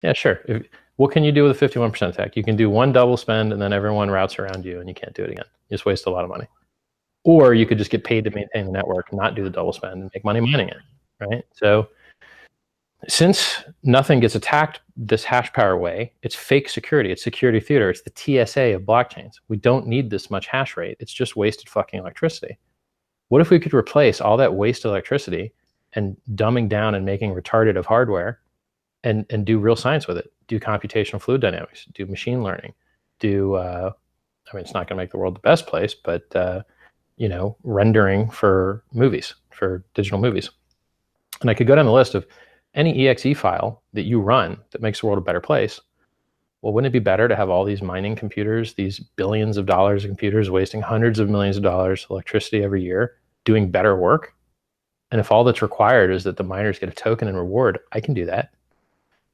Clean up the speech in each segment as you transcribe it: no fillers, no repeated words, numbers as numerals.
Yeah, sure. What can you do with a 51% attack? You can do one double spend and then everyone routes around you and you can't do it again. You just waste a lot of money. Or you could just get paid to maintain the network, not do the double spend, and make money mining it, right? So since nothing gets attacked this hash power way, it's fake security. It's security theater. It's the TSA of blockchains. We don't need this much hash rate. It's just wasted fucking electricity. What if we could replace all that wasted electricity and dumbing down and making retarded of hardware and do real science with it? Do computational fluid dynamics, do machine learning, do, I mean, it's not going to make the world the best place, but, you know, rendering for movies, for digital movies. And I could go down the list of any exe file that you run that makes the world a better place. Well, wouldn't it be better to have all these mining computers, these billions of dollars of computers wasting hundreds of millions of dollars electricity every year, doing better work? And if all that's required is that the miners get a token and reward, I can do that.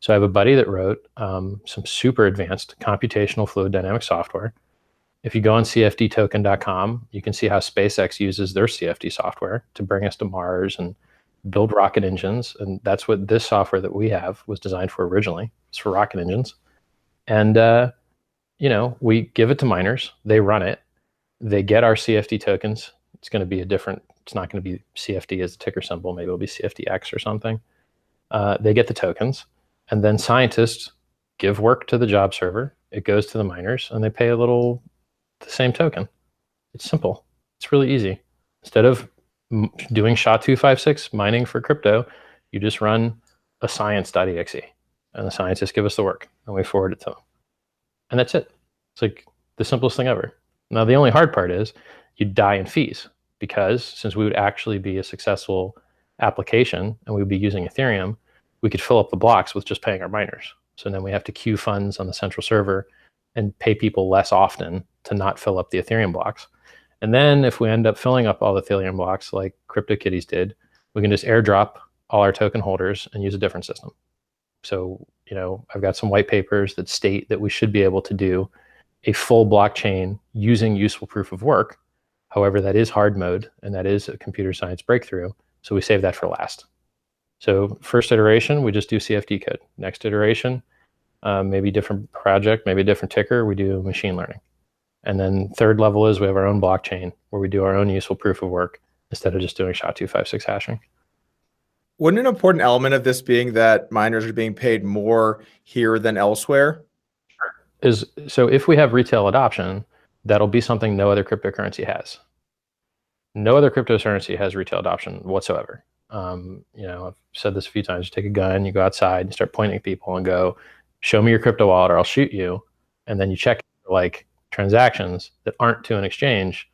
So I have a buddy that wrote some super advanced computational fluid dynamic software. If you go on CFDToken.com, you can see how SpaceX uses their CFD software to bring us to Mars and build rocket engines. And that's what this software that we have was designed for originally. It's for rocket engines. And, you know, we give it to miners. They run it. They get our CFD tokens. It's going to be a different, it's not going to be CFD as a ticker symbol. Maybe it'll be CFDX or something. They get the tokens. And then scientists give work to the job server. It goes to the miners and they pay a little, the same token. It's simple. It's really easy. Instead of doing SHA-256 mining for crypto, you just run a science.exe and the scientists give us the work and we forward it to them. And that's it. It's like the simplest thing ever. Now, the only hard part is you die in fees because since we would actually be a successful application and we would be using Ethereum, we could fill up the blocks with just paying our miners. So then we have to queue funds on the central server and pay people less often to not fill up the Ethereum blocks. And then if we end up filling up all the Ethereum blocks like CryptoKitties did, we can just airdrop all our token holders and use a different system. So, you know, I've got some white papers that state that we should be able to do a full blockchain using useful proof of work. However, that is hard mode and that is a computer science breakthrough. So we save that for last. So first iteration, we just do CFD code. Next iteration, maybe different project, maybe a different ticker, we do machine learning. And then third level is we have our own blockchain where we do our own useful proof of work instead of just doing SHA-256 hashing. Wouldn't an important element of this being that miners are being paid more here than elsewhere? So if we have retail adoption, that'll be something no other cryptocurrency has. No other cryptocurrency has retail adoption whatsoever. You know, I've said this a few times. You take a gun, you go outside, you start pointing at people and go, show me your crypto wallet or I'll shoot you. And then you check like transactions that aren't to an exchange.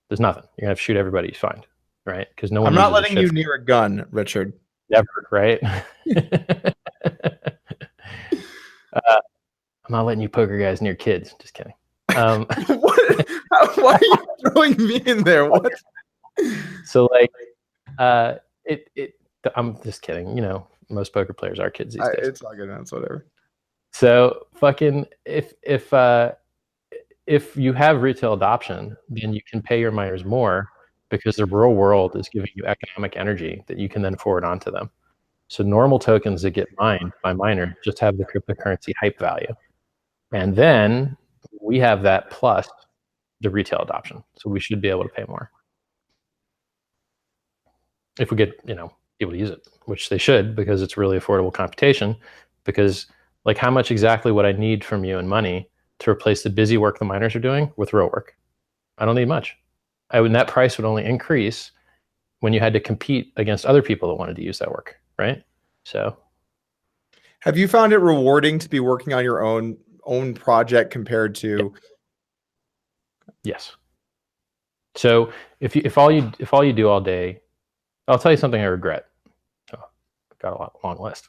There's nothing. You're gonna have to shoot everybody you find, right? Because no one. I'm not letting you near a gun, Richard. Never, right? I'm not letting you poker guys near kids. Just kidding. What? Why are you throwing me in there? What? So like, I'm just kidding. You know, most poker players are kids these days. It's all good. That's whatever. So fucking if you have retail adoption, then you can pay your miners more because the real world is giving you economic energy that you can then forward onto them. So normal tokens that get mined by miners just have the cryptocurrency hype value. And then we have that plus the retail adoption. So we should be able to pay more. If we get, you know, people to use it, which they should, because it's really affordable computation. Because like how much exactly would I need from you in money to replace the busy work the miners are doing with real work? I don't need much. That price would only increase when you had to compete against other people that wanted to use that work, right? So have you found it rewarding to be working on your own project compared to? Yes. So if all you do all day, I'll tell you something I regret. Oh, I've got a long list.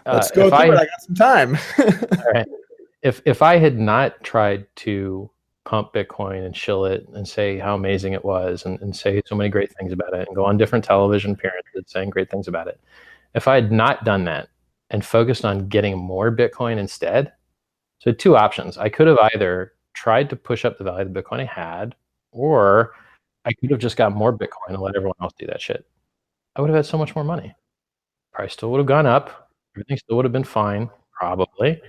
Let's go through it. I got some time. All right. If I had not tried to pump Bitcoin and shill it and say how amazing it was and say so many great things about it and go on different television appearances saying great things about it, if I had not done that and focused on getting more Bitcoin instead, so two options. I could have either tried to push up the value of the Bitcoin I had, or I could have just got more Bitcoin and let everyone else do that shit. I would have had so much more money. Price still would have gone up. Everything still would have been fine, probably.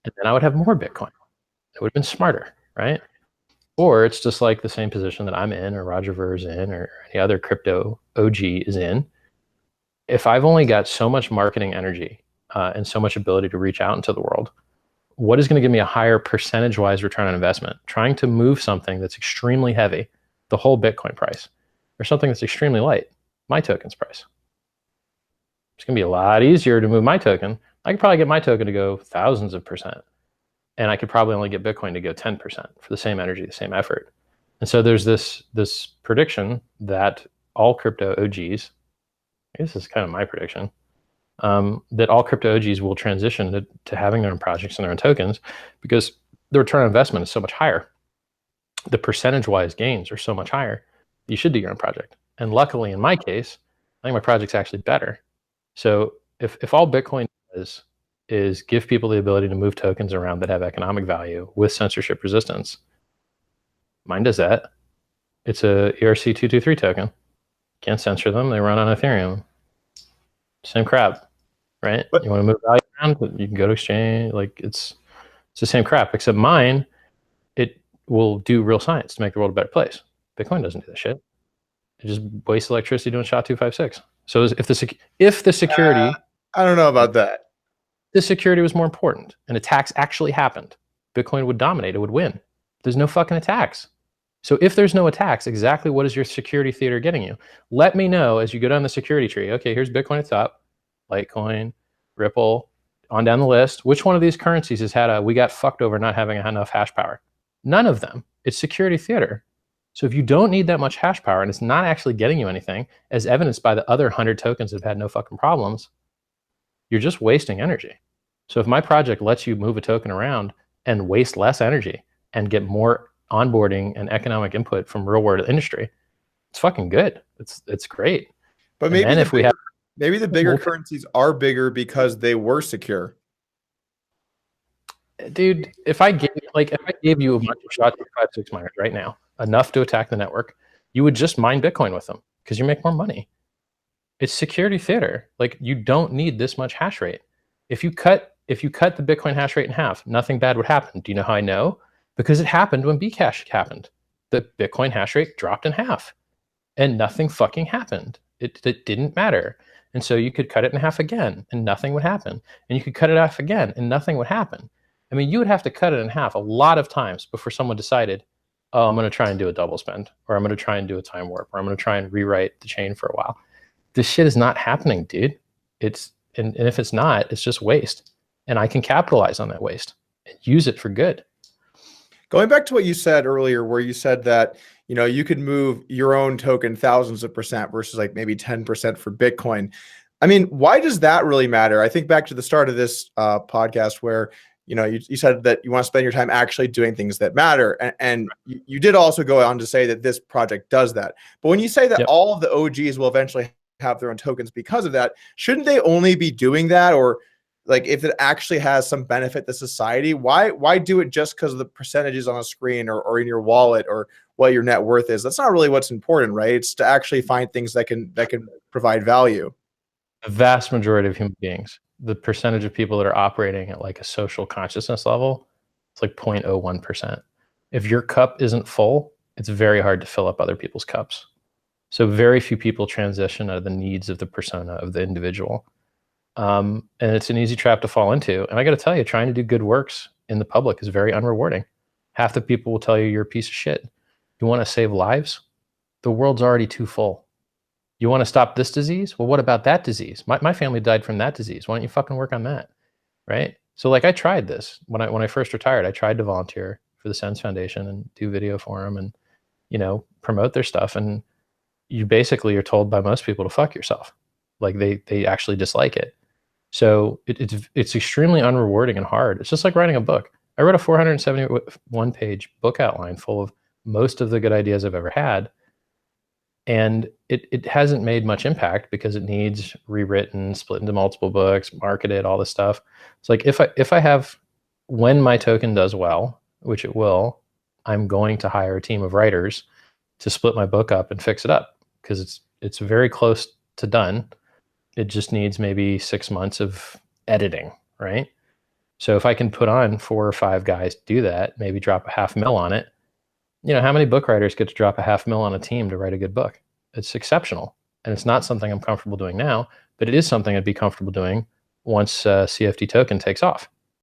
And then I would have more Bitcoin. It would have been smarter, right? Or it's just like the same position that I'm in, or Roger Ver is in, or any other crypto OG is in. If I've only got so much marketing energy and so much ability to reach out into the world, what is going to give me a higher percentage-wise return on investment? Trying to move something that's extremely heavy, the whole Bitcoin price, or something that's extremely light, my token's price. It's going to be a lot easier to move my token. I could probably get my token to go thousands of percent, and I could probably only get Bitcoin to go 10% for the same energy, the same effort. And so there's this prediction that all crypto OGs, this is kind of my prediction, that all crypto OGs will transition to having their own projects and their own tokens because the return on investment is so much higher. The percentage-wise gains are so much higher. You should do your own project. And luckily, in my case, I think my project's actually better. So if all Bitcoin is give people the ability to move tokens around that have economic value with censorship resistance, mine does that. It's a ERC-223 token. Can't censor them. They run on Ethereum. Same crap, right? But you want to move value around, you can go to exchange. Like it's the same crap, except mine, it will do real science to make the world a better place. Bitcoin doesn't do that shit. It just wastes electricity doing SHA-256. So if the security, I don't know about that. The security was more important, and attacks actually happened, Bitcoin would dominate. It would win. There's no fucking attacks. So if there's no attacks, exactly what is your security theater getting you? Let me know as you go down the security tree. Okay, here's Bitcoin at the top, Litecoin, Ripple, on down the list. Which one of these currencies has had we got fucked over not having enough hash power? None of them. It's security theater. So if you don't need that much hash power and it's not actually getting you anything, as evidenced by the other 100 tokens that have had no fucking problems, you're just wasting energy. So if my project lets you move a token around and waste less energy and get more onboarding and economic input from real world industry, it's fucking good. It's great. But maybe maybe the bigger currencies are bigger because they were secure. Dude, if I gave you a bunch of SHA-256 miners right now, enough to attack the network, you would just mine Bitcoin with them because you make more money. It's security theater. Like, you don't need this much hash rate. If you cut the Bitcoin hash rate in half, nothing bad would happen. Do you know how I know? Because it happened when Bcash happened. The Bitcoin hash rate dropped in half and nothing fucking happened. It didn't matter. And so you could cut it in half again and nothing would happen. And you could cut it off again and nothing would happen. I mean, you would have to cut it in half a lot of times before someone decided, oh, I'm going to try and do a double spend, or I'm going to try and do a time warp, or I'm going to try and rewrite the chain for a while. This shit is not happening, dude. And if it's not, it's just waste. And I can capitalize on that waste and use it for good. Going back to what you said earlier, where you said that, you know, you could move your own token thousands of percent versus like maybe 10% for Bitcoin. I mean, why does that really matter? I think back to the start of this podcast where, you know, you said that you want to spend your time actually doing things that matter. And you did also go on to say that this project does that. But when you say that all of the OGs will eventually have their own tokens because of that, shouldn't they only be doing that? Or like, if it actually has some benefit to society, why do it just because of the percentages on a screen or in your wallet or what your net worth is? That's not really what's important, right? It's to actually find things that can provide value. The vast majority of human beings, the percentage of people that are operating at like a social consciousness level, it's like 0.01%. If your cup isn't full, it's very hard to fill up other people's cups. So very few people transition out of the needs of the persona of the individual. And it's an easy trap to fall into. And I got to tell you, trying to do good works in the public is very unrewarding. Half the people will tell you you're a piece of shit. You want to save lives? The world's already too full. You want to stop this disease? Well, what about that disease? My family died from that disease. Why don't you fucking work on that? Right? So like, I tried this when I first retired. I tried to volunteer for the Sens Foundation and do video for them and, you know, promote their stuff. And you basically are told by most people to fuck yourself. Like they actually dislike it. So it's extremely unrewarding and hard. It's just like writing a book. I wrote a 471-page book outline full of most of the good ideas I've ever had. And it hasn't made much impact because it needs rewritten, split into multiple books, marketed, all this stuff. It's like if I have, when my token does well, which it will, I'm going to hire a team of writers to split my book up and fix it up because it's very close to done. It just needs maybe 6 months of editing, right? So if I can put on 4 or 5 guys to do that, maybe drop $500,000 on it, how many book writers get to drop $500,000 on a team to write a good book? It's exceptional. And it's not something I'm comfortable doing now, but it is something I'd be comfortable doing once CFD token takes off.